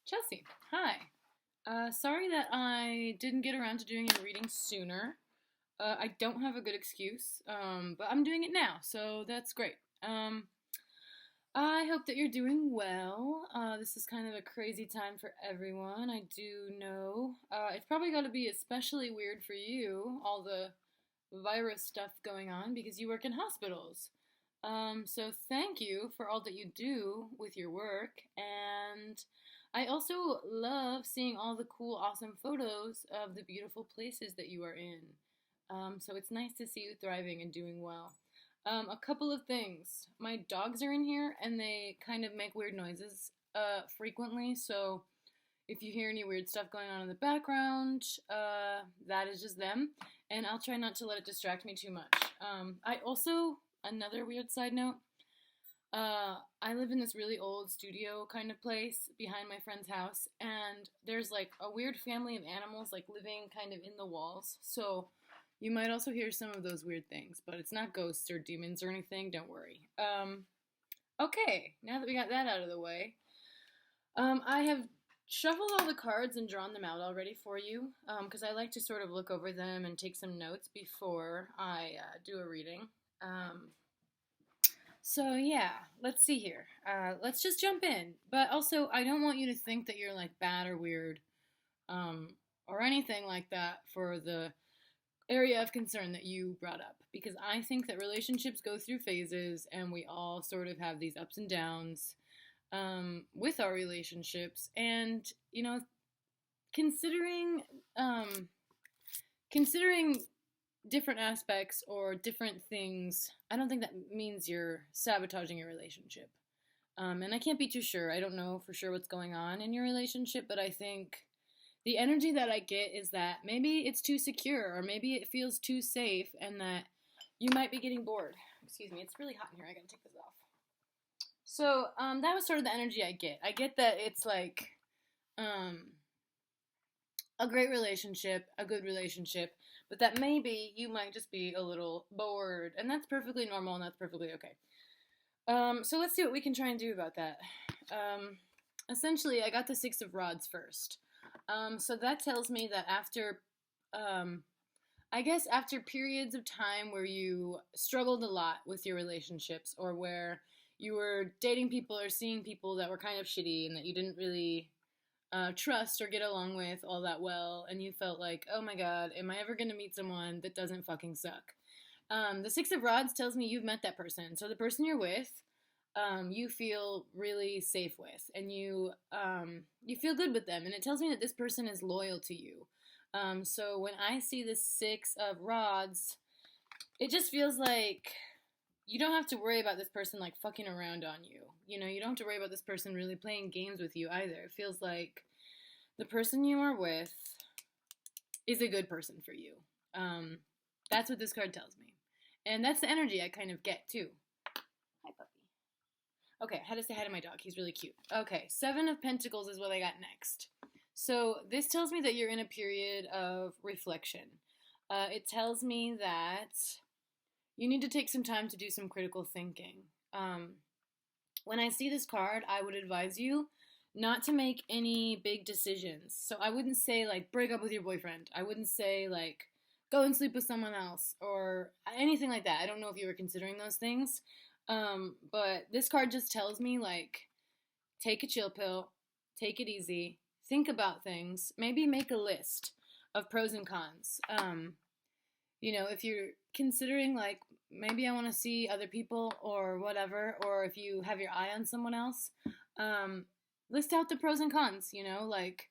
Chelsea, hi. Sorry that I didn't get around to doing your reading sooner. I don't have a good excuse, but I'm doing it now, so that's great. I hope that you're doing well. This is kind of a crazy time for everyone. I do know. It's probably got to be especially weird for you, all the virus stuff going on, because you work in hospitals. So thank you for all that you do with your work, and I also love seeing all the cool, awesome photos of the beautiful places that you are in. So it's nice to see you thriving and doing well. A couple of things. My dogs are in here and they kind of make weird noises frequently, so if you hear any weird stuff going on in the background, that is just them, and I'll try not to let it distract me too much. I also, another weird side note, I live in this really old studio kind of place behind my friend's house, and there's like a weird family of animals like living kind of in the walls. So you might also hear some of those weird things, but it's not ghosts or demons or anything. Don't worry. Okay, now that we got that out of the way, I have shuffled all the cards and drawn them out already for you, because I like to sort of look over them and take some notes before I do a reading. So yeah, let's see here. Let's just jump in. But also, I don't want you to think that you're like bad or weird, or anything like that for the area of concern that you brought up. Because I think that relationships go through phases, and we all sort of have these ups and downs with our relationships. And considering considering different aspects or different things, I don't think that means you're sabotaging your relationship. And I can't be too sure. I don't know for sure what's going on in your relationship, but I think the energy that I get is that maybe it's too secure, or maybe it feels too safe, and that you might be getting bored. Excuse me, it's really hot in here. I gotta take this off. So that was sort of the energy I get. I get that it's like a great relationship, a good relationship, but that maybe you might just be a little bored, and that's perfectly normal, and that's perfectly okay. So let's see what we can try and do about that. Essentially, I got the Six of Rods first. So that tells me that after, I guess after periods of time where you struggled a lot with your relationships, or where you were dating people or seeing people that were kind of shitty and that you didn't really trust or get along with all that well, and you felt like, oh my god, am I ever going to meet someone that doesn't fucking suck? The Six of Rods tells me you've met that person. So the person you're with, you feel really safe with, and you feel good with them, and it tells me that this person is loyal to you. So when I see the Six of Rods, it just feels like you don't have to worry about this person like fucking around on you. You don't have to worry about this person really playing games with you either. It feels like the person you are with is a good person for you. That's what this card tells me. And that's the energy I kind of get too. Hi, puppy. Okay, I had to say hi to my dog. He's really cute. Okay, Seven of Pentacles is what I got next. So this tells me that you're in a period of reflection. It tells me that you need to take some time to do some critical thinking. When I see this card, I would advise you not to make any big decisions. So I wouldn't say, like, break up with your boyfriend. I wouldn't say, like, go and sleep with someone else, or anything like that. I don't know if you were considering those things. But this card just tells me, like, take a chill pill, take it easy, think about things, maybe make a list of pros and cons. If you're considering, like, maybe I want to see other people or whatever, or if you have your eye on someone else, list out the pros and cons, like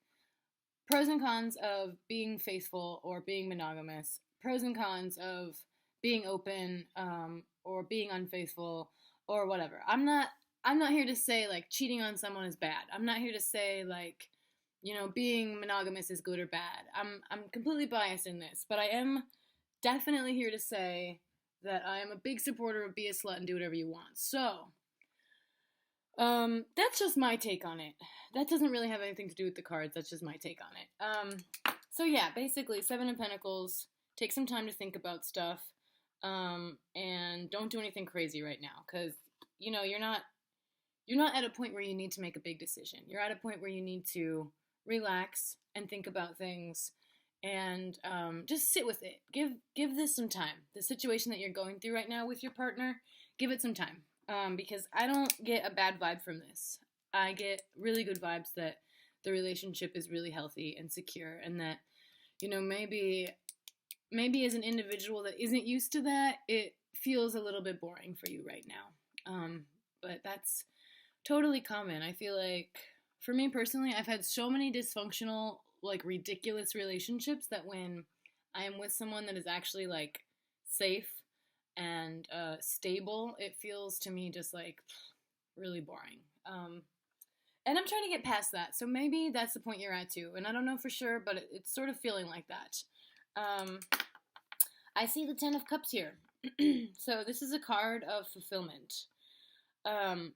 pros and cons of being faithful or being monogamous, pros and cons of being open, or being unfaithful or whatever. I'm not here to say like cheating on someone is bad. I'm not here to say like, being monogamous is good or bad. I'm completely biased in this, but I am definitely here to say that I am a big supporter of be a slut and do whatever you want. So, that's just my take on it. That doesn't really have anything to do with the cards. That's just my take on it. So yeah, basically, Seven of Pentacles. Take some time to think about stuff, and don't do anything crazy right now, because you're not you're not at a point where you need to make a big decision. You're at a point where you need to relax and think about things and just sit with it. Give this some time. The situation that you're going through right now with your partner, give it some time. Because I don't get a bad vibe from this. I get really good vibes that the relationship is really healthy and secure, and that maybe as an individual that isn't used to that, it feels a little bit boring for you right now. But that's totally common. I feel like for me personally, I've had so many dysfunctional, like ridiculous relationships that when I am with someone that is actually like safe and stable, it feels to me just like really boring. And I'm trying to get past that. So maybe that's the point you're at too. And I don't know for sure, but it's sort of feeling like that. I see the Ten of Cups here. So this is a card of fulfillment.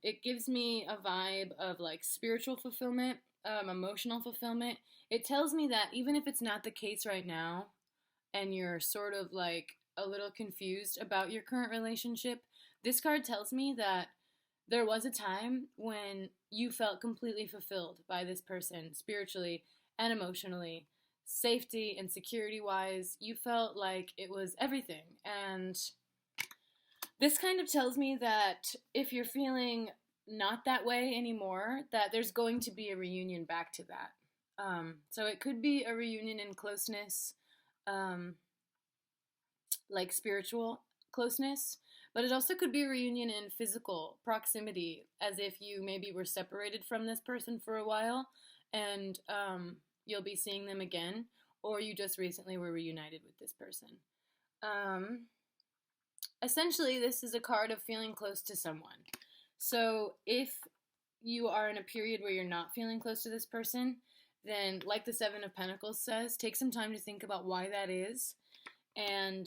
It gives me a vibe of like spiritual fulfillment, emotional fulfillment. It tells me that even if it's not the case right now, and you're sort of like a little confused about your current relationship, this card tells me that there was a time when you felt completely fulfilled by this person, spiritually and emotionally, safety and security wise. You felt like it was everything. And this kind of tells me that if you're feeling not that way anymore, that there's going to be a reunion back to that. So it could be a reunion in closeness, like spiritual closeness, but it also could be a reunion in physical proximity, as if you maybe were separated from this person for a while and you'll be seeing them again, or you just recently were reunited with this person. Essentially, this is a card of feeling close to someone. So if you are in a period where you're not feeling close to this person, then like the Seven of Pentacles says, take some time to think about why that is, and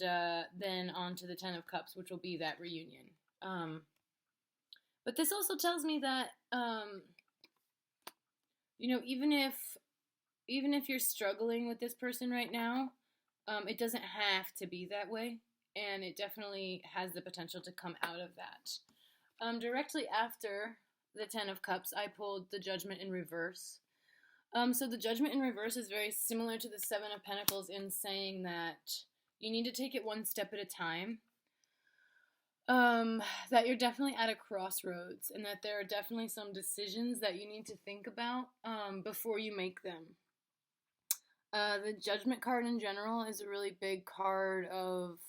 then on to the Ten of Cups, which will be that reunion. But this also tells me that, even if you're struggling with this person right now, it doesn't have to be that way, and it definitely has the potential to come out of that. Directly after the Ten of Cups, I pulled the Judgment in reverse. So the Judgment in reverse is very similar to the Seven of Pentacles in saying that you need to take it one step at a time. That you're definitely at a crossroads, and that there are definitely some decisions that you need to think about before you make them. The Judgment card in general is a really big card of,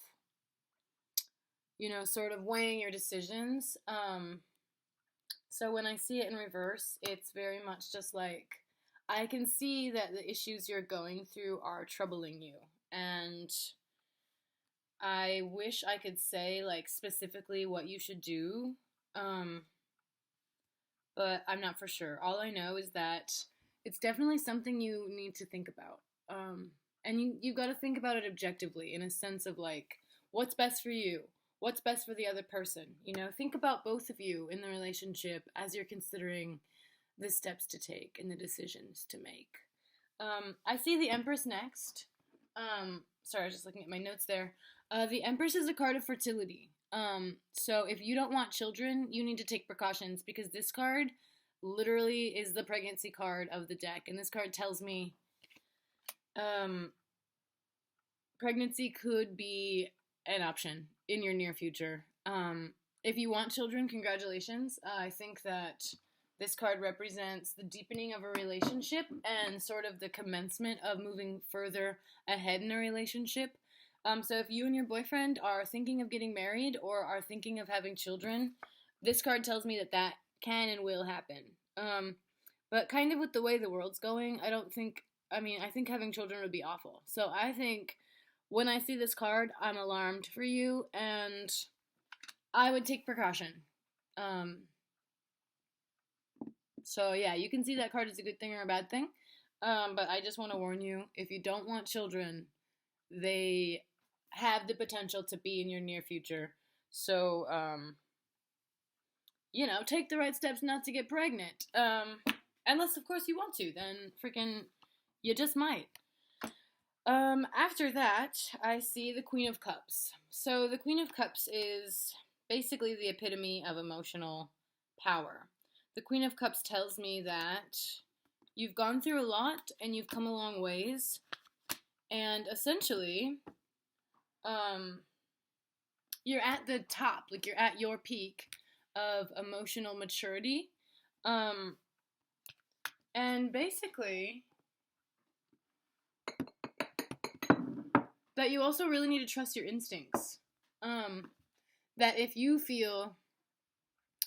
sort of weighing your decisions. So when I see it in reverse, it's very much just like, I can see that the issues you're going through are troubling you, and I wish I could say like specifically what you should do, but I'm not for sure. All I know is that it's definitely something you need to think about, and you got to think about it objectively in a sense of like, what's best for you, what's best for the other person. Think about both of you in the relationship as you're considering the steps to take and the decisions to make. I see the Empress next. Sorry, I was just looking at my notes there. The Empress is a card of fertility. So if you don't want children, you need to take precautions, because this card literally is the pregnancy card of the deck. And this card tells me pregnancy could be an option in your near future. If you want children, congratulations. I think that this card represents the deepening of a relationship and sort of the commencement of moving further ahead in a relationship. So if you and your boyfriend are thinking of getting married or are thinking of having children, this card tells me that can and will happen. But kind of with the way the world's going, I think having children would be awful. So I think when I see this card, I'm alarmed for you, and I would take precaution. So yeah, you can see that card as a good thing or a bad thing. But I just want to warn you, if you don't want children, they have the potential to be in your near future. So, take the right steps not to get pregnant. Unless, of course, you want to. Then freaking, you just might. After that, I see the Queen of Cups. So the Queen of Cups is basically the epitome of emotional power. The Queen of Cups tells me that you've gone through a lot and you've come a long ways, and essentially, um, you're at the top, like you're at your peak of emotional maturity. Um, and basically, that you also really need to trust your instincts. That if you feel,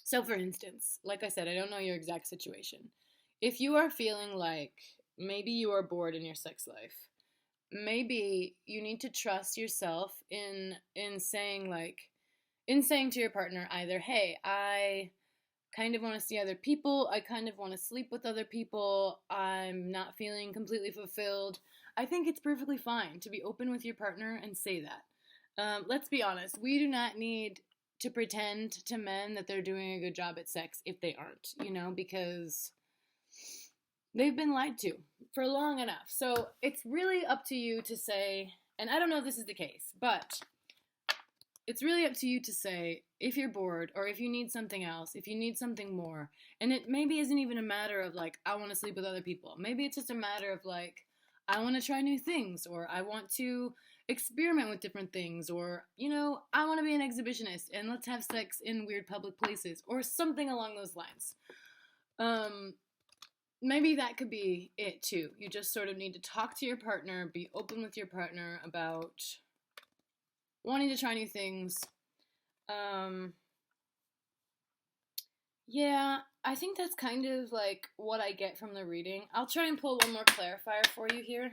so for instance, like I said, I don't know your exact situation. If you are feeling like maybe you are bored in your sex life, maybe you need to trust yourself in saying to your partner either, hey, I kind of want to see other people, I kind of want to sleep with other people, I'm not feeling completely fulfilled. I think it's perfectly fine to be open with your partner and say that. Let's be honest, we do not need to pretend to men that they're doing a good job at sex if they aren't, because they've been lied to for long enough. So it's really up to you to say, and I don't know if this is the case, but it's really up to you to say if you're bored or if you need something else, if you need something more. And it maybe isn't even a matter of like, I want to sleep with other people. Maybe it's just a matter of like, I want to try new things, or I want to experiment with different things, or, I want to be an exhibitionist and let's have sex in weird public places, or something along those lines. Maybe that could be it too. You just sort of need to talk to your partner, be open with your partner about wanting to try new things. Yeah, I think that's kind of like what I get from the reading. I'll try and pull one more clarifier for you here.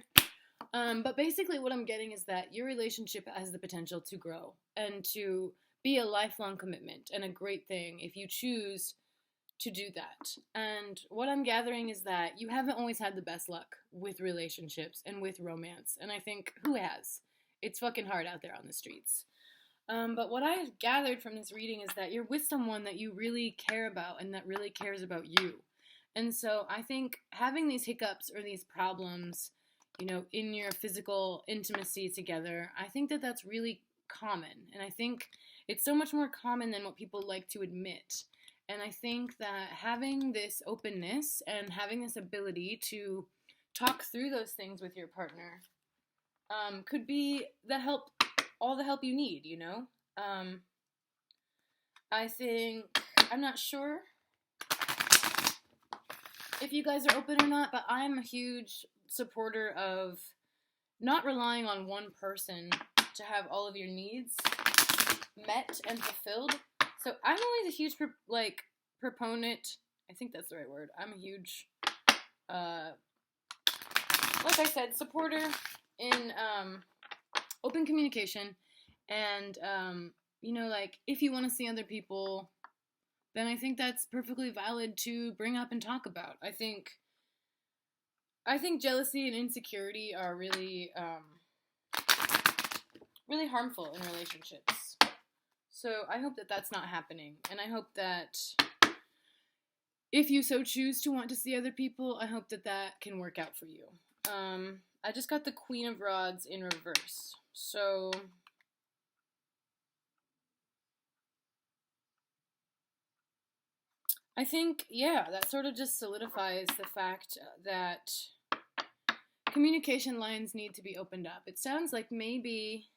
But basically what I'm getting is that your relationship has the potential to grow and to be a lifelong commitment and a great thing if you choose to do that. And what I'm gathering is that you haven't always had the best luck with relationships and with romance. And I think, who has? It's fucking hard out there on the streets. But what I've gathered from this reading is that you're with someone that you really care about and that really cares about you. And so I think having these hiccups or these problems, in your physical intimacy together, I think that that's really common. And I think it's so much more common than what people like to admit. And I think that having this openness and having this ability to talk through those things with your partner could be all the help you need, I think, I'm not sure if you guys are open or not, but I'm a huge supporter of not relying on one person to have all of your needs met and fulfilled. So I'm always a huge proponent. I think that's the right word. I'm a huge, like I said, supporter in open communication, and if you want to see other people, then I think that's perfectly valid to bring up and talk about. I think jealousy and insecurity are really really harmful in relationships. So I hope that that's not happening, and I hope that if you so choose to want to see other people, I hope that that can work out for you. I just got the Queen of Rods in reverse, so I think, that sort of just solidifies the fact that communication lines need to be opened up. It sounds like maybe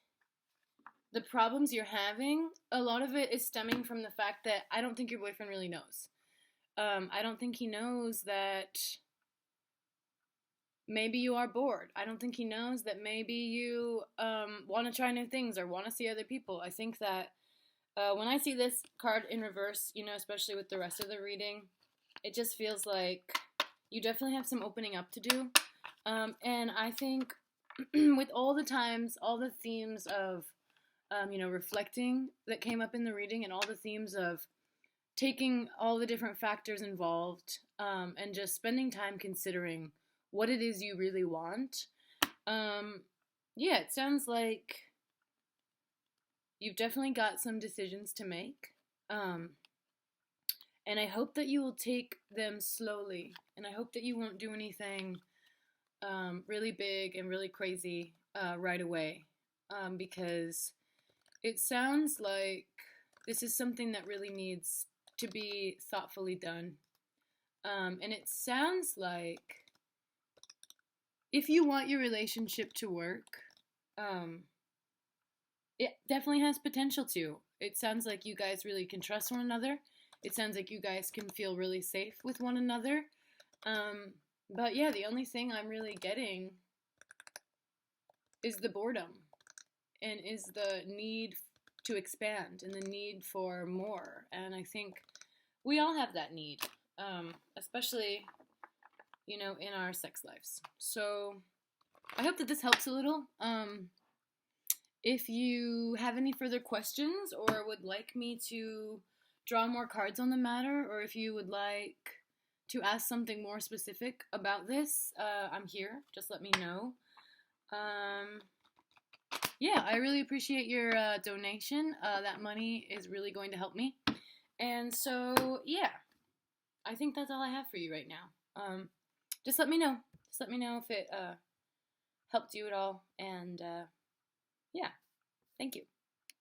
the problems you're having, a lot of it is stemming from the fact that I don't think your boyfriend really knows. I don't think he knows that maybe you are bored. I don't think he knows that maybe you want to try new things or want to see other people. I think that when I see this card in reverse, especially with the rest of the reading, it just feels like you definitely have some opening up to do. And I think with all the themes of, reflecting that came up in the reading, and all the themes of taking all the different factors involved, and just spending time considering what it is you really want. It sounds like you've definitely got some decisions to make. And I hope that you will take them slowly. And I hope that you won't do anything really big and really crazy right away. Because it sounds like this is something that really needs to be thoughtfully done. And it sounds like if you want your relationship to work, um, it definitely has potential to. It sounds like you guys really can trust one another. It sounds like you guys can feel really safe with one another. Um, but yeah, the only thing I'm really getting is the boredom and is the need to expand and the need for more. And I think we all have that need, especially, in our sex lives. So I hope that this helps a little. If you have any further questions or would like me to draw more cards on the matter, or if you would like to ask something more specific about this, I'm here. Just let me know. Um, yeah, I really appreciate your donation. That money is really going to help me. And so, yeah, I think that's all I have for you right now. Just let me know. Just let me know if it helped you at all. And yeah, thank you.